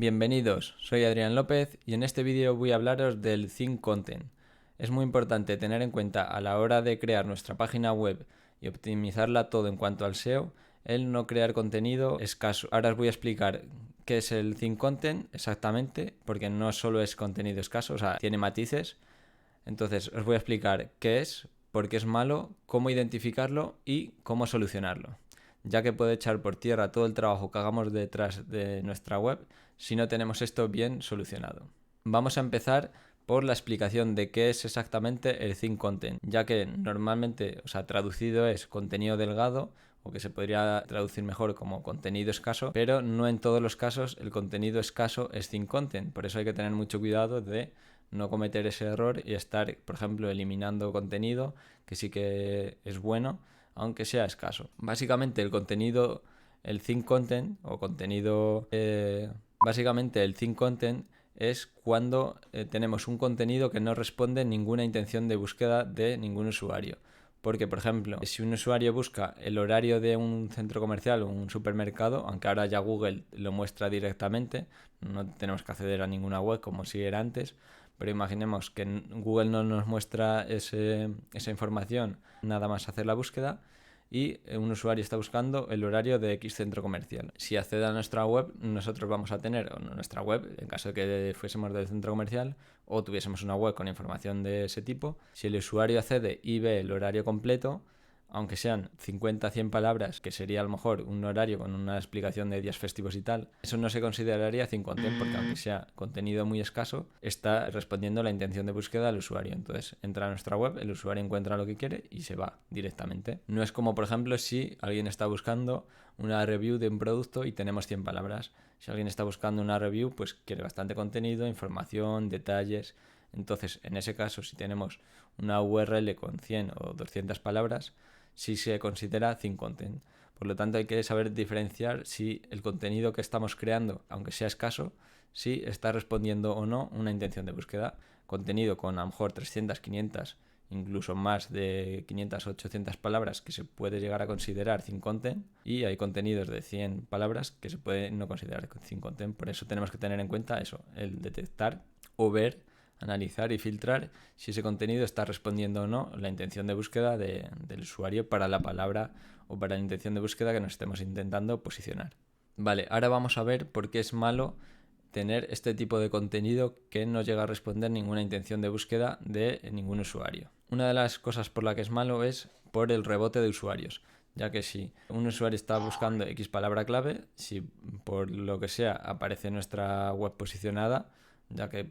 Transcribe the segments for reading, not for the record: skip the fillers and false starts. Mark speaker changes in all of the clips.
Speaker 1: Bienvenidos, soy Adrián López y en este vídeo voy a hablaros del Think Content. Es muy importante tener en cuenta a la hora de crear nuestra página web y optimizarla todo en cuanto al SEO, el no crear contenido escaso. Ahora os voy a explicar qué es el Think Content exactamente, porque no solo es contenido escaso, o sea, tiene matices. Entonces os voy a explicar qué es, por qué es malo, cómo identificarlo y cómo solucionarlo, ya que puede echar por tierra todo el trabajo que hagamos detrás de nuestra web si no tenemos esto bien solucionado. Vamos a empezar por la explicación de qué es exactamente el Thin Content, ya que normalmente, traducido es contenido delgado, o que se podría traducir mejor como contenido escaso, pero no en todos los casos el contenido escaso es Thin Content. Por eso hay que tener mucho cuidado de no cometer ese error y estar, por ejemplo, eliminando contenido que sí que es bueno, aunque sea escaso. Básicamente el Thin Content o contenido... básicamente el Thin Content es cuando tenemos un contenido que no responde a ninguna intención de búsqueda de ningún usuario. Porque, por ejemplo, si un usuario busca el horario de un centro comercial o un supermercado, aunque ahora ya Google lo muestra directamente, no tenemos que acceder a ninguna web como si era antes, pero imaginemos que Google no nos muestra esa información nada más hacer la búsqueda y un usuario está buscando el horario de X centro comercial. Si accede a nuestra web, nosotros vamos a tener nuestra web, en caso de que fuésemos del centro comercial o tuviésemos una web con información de ese tipo. Si el usuario accede y ve el horario completo, aunque sean 50 100 palabras, que sería a lo mejor un horario con una explicación de días festivos y tal, eso no se consideraría Thin Content porque aunque sea contenido muy escaso, está respondiendo a la intención de búsqueda del usuario. Entonces entra a nuestra web, el usuario encuentra lo que quiere y se va directamente. No es como, por ejemplo, si alguien está buscando una review de un producto y tenemos 100 palabras. Si alguien está buscando una review, pues quiere bastante contenido, información, detalles. Entonces, en ese caso, si tenemos una URL con 100 o 200 palabras, sí se considera Thin Content. Por lo tanto, hay que saber diferenciar si el contenido que estamos creando, aunque sea escaso, si está respondiendo o no una intención de búsqueda. Contenido con a lo mejor 300, 500, incluso más de 500 o 800 palabras que se puede llegar a considerar Thin Content, y hay contenidos de 100 palabras que se puede no considerar Thin Content. Por eso tenemos que tener en cuenta eso, el detectar o ver, analizar y filtrar si ese contenido está respondiendo o no la intención de búsqueda del usuario para la palabra o para la intención de búsqueda que nos estemos intentando posicionar. Vale, ahora vamos a ver por qué es malo tener este tipo de contenido que no llega a responder ninguna intención de búsqueda de ningún usuario. Una de las cosas por la que es malo es por el rebote de usuarios, ya que si un usuario está buscando X palabra clave, si por lo que sea aparece nuestra web posicionada, ya que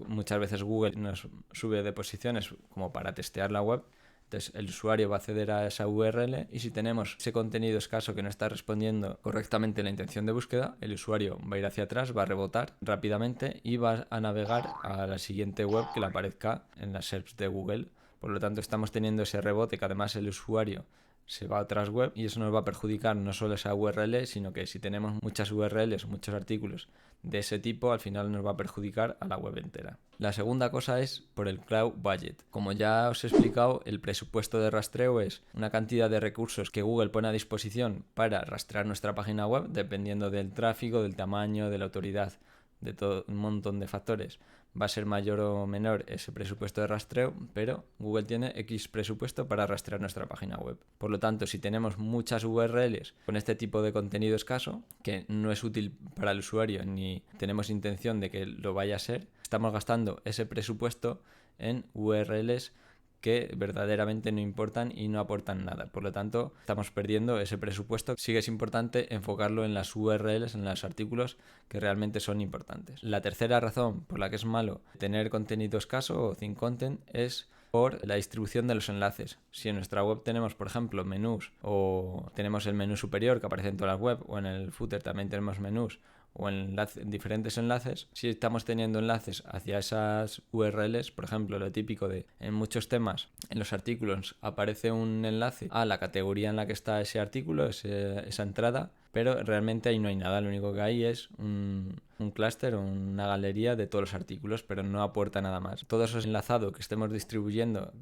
Speaker 1: muchas veces Google nos sube de posiciones como para testear la web, entonces el usuario va a acceder a esa URL y si tenemos ese contenido escaso que no está respondiendo correctamente a la intención de búsqueda, el usuario va a ir hacia atrás, va a rebotar rápidamente y va a navegar a la siguiente web que le aparezca en las SERPs de Google. Por lo tanto, estamos teniendo ese rebote que además el usuario se va a otras web y eso nos va a perjudicar no solo esa URL, sino que si tenemos muchas URLs o muchos artículos de ese tipo, al final nos va a perjudicar a la web entera. La segunda cosa es por el Cloud Budget. Como ya os he explicado, el presupuesto de rastreo es una cantidad de recursos que Google pone a disposición para rastrear nuestra página web, dependiendo del tráfico, del tamaño, de la autoridad, de todo un montón de factores. Va a ser mayor o menor ese presupuesto de rastreo, pero Google tiene X presupuesto para rastrear nuestra página web. Por lo tanto, si tenemos muchas URLs con este tipo de contenido escaso, que no es útil para el usuario ni tenemos intención de que lo vaya a ser, estamos gastando ese presupuesto en URLs que verdaderamente no importan y no aportan nada. Por lo tanto, estamos perdiendo ese presupuesto. Sí que es importante enfocarlo en las URLs, en los artículos que realmente son importantes. La tercera razón por la que es malo tener contenido escaso o Thin Content es por la distribución de los enlaces. Si en nuestra web tenemos, por ejemplo, menús o tenemos el menú superior que aparece en todas las webs o en el footer también tenemos menús o en diferentes enlaces, si estamos teniendo enlaces hacia esas URLs, por ejemplo, lo típico de en muchos temas, en los artículos aparece un enlace a la categoría en la que está ese artículo, esa entrada, pero realmente ahí no hay nada, lo único que hay es un clúster o una galería de todos los artículos, pero no aporta nada más. Todo eso es enlazado que estemos distribuyendo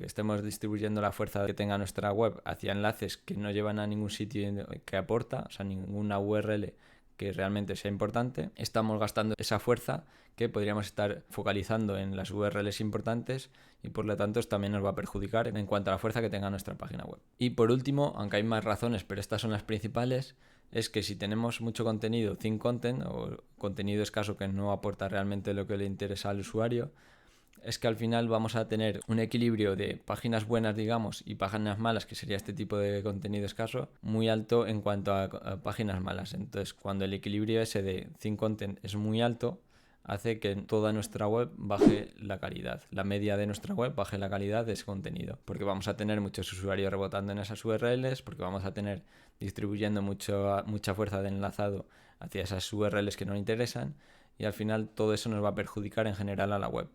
Speaker 1: la fuerza que tenga nuestra web hacia enlaces que no llevan a ningún sitio que aporta, o sea, ninguna URL que realmente sea importante, estamos gastando esa fuerza que podríamos estar focalizando en las URLs importantes y por lo tanto esto también nos va a perjudicar en cuanto a la fuerza que tenga nuestra página web. Y por último, aunque hay más razones, pero estas son las principales, es que si tenemos mucho contenido thin content o contenido escaso que no aporta realmente lo que le interesa al usuario, es que al final vamos a tener un equilibrio de páginas buenas, digamos, y páginas malas, que sería este tipo de contenido escaso, muy alto en cuanto a páginas malas. Entonces, cuando el equilibrio ese de thin content es muy alto, hace que toda nuestra web baje la calidad. La media de nuestra web baje la calidad de ese contenido. Porque vamos a tener muchos usuarios rebotando en esas URLs, porque vamos a tener distribuyendo mucha fuerza de enlazado hacia esas URLs que no interesan, y al final todo eso nos va a perjudicar en general a la web.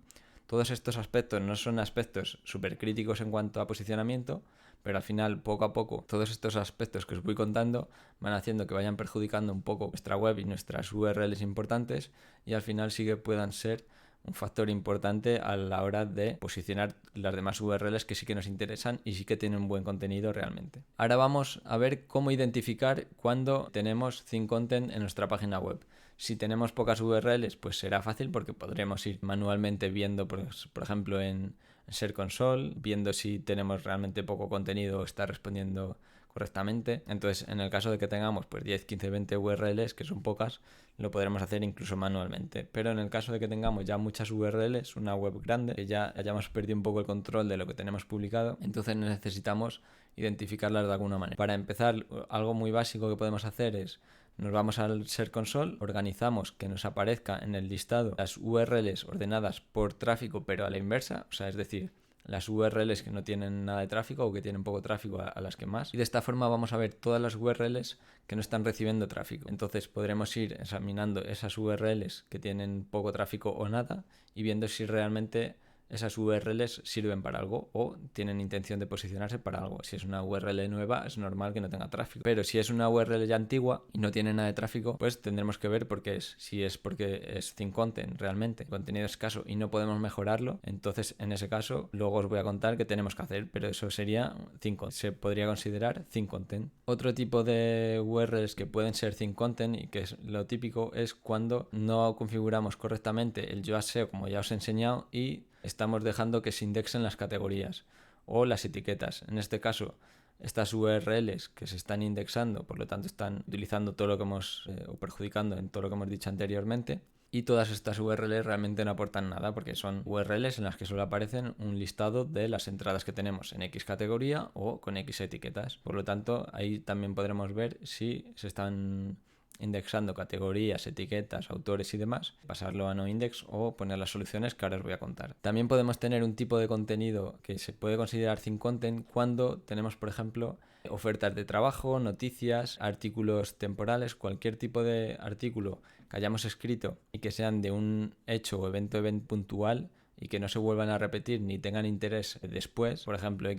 Speaker 1: Todos estos aspectos no son aspectos súper críticos en cuanto a posicionamiento, pero al final, poco a poco, todos estos aspectos que os voy contando van haciendo que vayan perjudicando un poco nuestra web y nuestras URLs importantes, y al final sí que puedan ser un factor importante a la hora de posicionar las demás URLs que sí que nos interesan y sí que tienen un buen contenido realmente. Ahora vamos a ver cómo identificar cuando tenemos thin content en nuestra página web. Si tenemos pocas URLs, pues será fácil porque podremos ir manualmente viendo, por ejemplo, en Search Console, viendo si tenemos realmente poco contenido o está respondiendo correctamente. Entonces, en el caso de que tengamos pues 10, 15, 20 URLs, que son pocas, lo podremos hacer incluso manualmente. Pero en el caso de que tengamos ya muchas URLs, una web grande, que ya hayamos perdido un poco el control de lo que tenemos publicado, entonces necesitamos identificarlas de alguna manera. Para empezar, algo muy básico que podemos hacer es nos vamos al Search Console, organizamos que nos aparezca en el listado las URLs ordenadas por tráfico pero a la inversa, o sea, es decir, las URLs que no tienen nada de tráfico o que tienen poco tráfico a las que más. Y de esta forma vamos a ver todas las URLs que no están recibiendo tráfico. Entonces podremos ir examinando esas URLs que tienen poco tráfico o nada y viendo si realmente esas URLs sirven para algo o tienen intención de posicionarse para algo. Si es una URL nueva, es normal que no tenga tráfico. Pero si es una URL ya antigua y no tiene nada de tráfico, pues tendremos que ver por qué es. Si es porque es thin content realmente, contenido escaso y no podemos mejorarlo, entonces en ese caso luego os voy a contar qué tenemos que hacer, pero eso sería thin content. Se podría considerar thin content. Otro tipo de URLs que pueden ser thin content y que es lo típico es cuando no configuramos correctamente el Yoast SEO como ya os he enseñado y estamos dejando que se indexen las categorías o las etiquetas. En este caso, estas URLs que se están indexando, por lo tanto están utilizando todo lo que o perjudicando en todo lo que hemos dicho anteriormente. Y todas estas URLs realmente no aportan nada porque son URLs en las que solo aparecen un listado de las entradas que tenemos en X categoría o con X etiquetas. Por lo tanto, ahí también podremos ver si se están indexando categorías, etiquetas, autores y demás, pasarlo a noindex o poner las soluciones que ahora os voy a contar. También podemos tener un tipo de contenido que se puede considerar thin content cuando tenemos, por ejemplo, ofertas de trabajo, noticias, artículos temporales, cualquier tipo de artículo que hayamos escrito y que sean de un hecho o evento puntual y que no se vuelvan a repetir ni tengan interés después. Por ejemplo,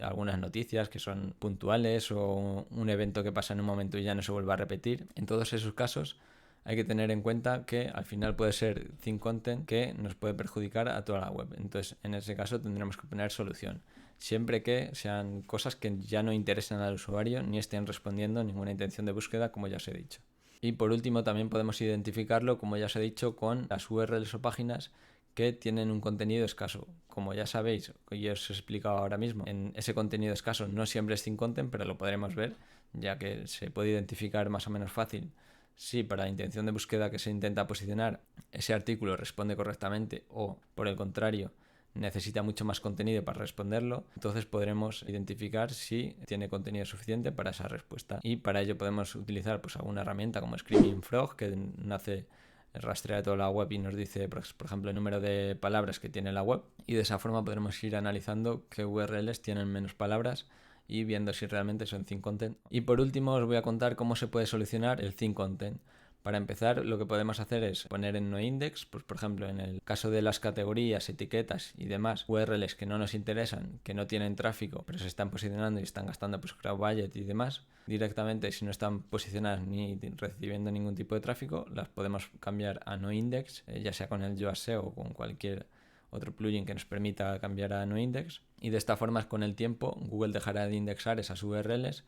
Speaker 1: algunas noticias que son puntuales o un evento que pasa en un momento y ya no se vuelva a repetir. En todos esos casos hay que tener en cuenta que al final puede ser thin content que nos puede perjudicar a toda la web. Entonces, en ese caso tendremos que poner solución. Siempre que sean cosas que ya no interesen al usuario ni estén respondiendo ninguna intención de búsqueda, como ya os he dicho. Y por último, también podemos identificarlo, como ya os he dicho, con las URLs o páginas que tienen un contenido escaso. Como ya sabéis, y os he explicado ahora mismo, en ese contenido escaso no siempre es thin content, pero lo podremos ver, ya que se puede identificar más o menos fácil si para la intención de búsqueda que se intenta posicionar ese artículo responde correctamente o, por el contrario, necesita mucho más contenido para responderlo, entonces podremos identificar si tiene contenido suficiente para esa respuesta. Y para ello podemos utilizar pues alguna herramienta como Screaming Frog, que rastrea toda la web y nos dice, por ejemplo, el número de palabras que tiene la web, y de esa forma podremos ir analizando qué URLs tienen menos palabras y viendo si realmente son thin content. Y por último os voy a contar cómo se puede solucionar el thin content. Para empezar, lo que podemos hacer es poner en noindex, pues por ejemplo, en el caso de las categorías, etiquetas y demás, URLs que no nos interesan, que no tienen tráfico, pero se están posicionando y están gastando pues crowd budget y demás, directamente si no están posicionadas ni recibiendo ningún tipo de tráfico, las podemos cambiar a noindex, ya sea con el Yoast SEO o con cualquier otro plugin que nos permita cambiar a noindex, y de esta forma con el tiempo Google dejará de indexar esas URLs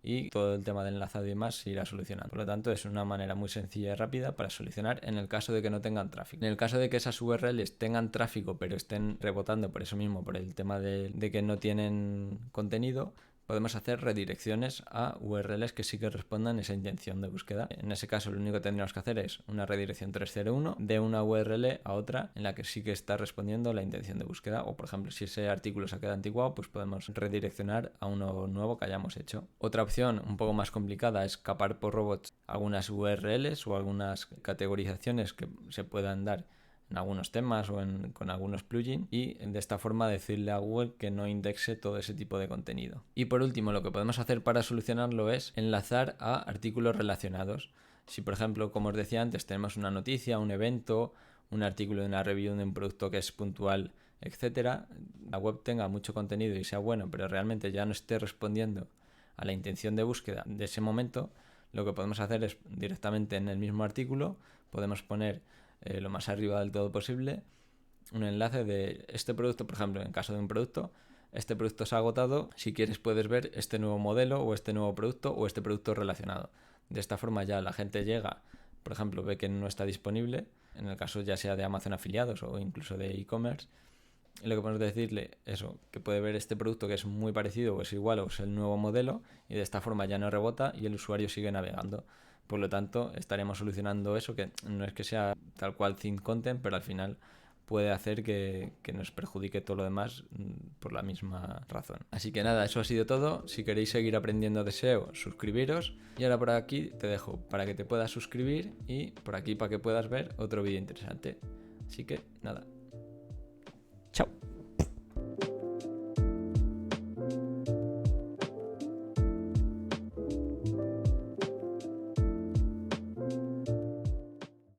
Speaker 1: y todo el tema del enlazado y demás se irá solucionando. Por lo tanto, es una manera muy sencilla y rápida para solucionar en el caso de que no tengan tráfico. En el caso de que esas URLs tengan tráfico pero estén rebotando por eso mismo, por el tema de que no tienen contenido, podemos hacer redirecciones a URLs que sí que respondan a esa intención de búsqueda. En ese caso, lo único que tendríamos que hacer es una redirección 301 de una URL a otra en la que sí que está respondiendo la intención de búsqueda. O, por ejemplo, si ese artículo se queda antiguado, pues podemos redireccionar a uno nuevo que hayamos hecho. Otra opción un poco más complicada es capar por robots algunas URLs o algunas categorizaciones que se puedan dar en algunos temas o con algunos plugins, y de esta forma decirle a Google que no indexe todo ese tipo de contenido. Y por último, lo que podemos hacer para solucionarlo es enlazar a artículos relacionados. Si, por ejemplo, como os decía antes, tenemos una noticia, un evento, un artículo de una review de un producto que es puntual, etcétera, la web tenga mucho contenido y sea bueno, pero realmente ya no esté respondiendo a la intención de búsqueda de ese momento, lo que podemos hacer es directamente en el mismo artículo podemos poner lo más arriba del todo posible un enlace de este producto. Por ejemplo, en caso de un producto, este producto se ha agotado, si quieres puedes ver este nuevo modelo o este nuevo producto o este producto relacionado. De esta forma ya la gente llega, por ejemplo, ve que no está disponible, en el caso ya sea de Amazon afiliados o incluso de e-commerce, y lo que podemos decirle eso, que puede ver este producto que es muy parecido o es igual o es el nuevo modelo, y de esta forma ya no rebota y el usuario sigue navegando. Por lo tanto, estaremos solucionando eso, que no es que sea tal cual thin content, pero al final puede hacer que nos perjudique todo lo demás por la misma razón. Así que nada, eso ha sido todo. Si queréis seguir aprendiendo de SEO, suscribiros. Y ahora por aquí te dejo para que te puedas suscribir y por aquí para que puedas ver otro vídeo interesante. Así que nada.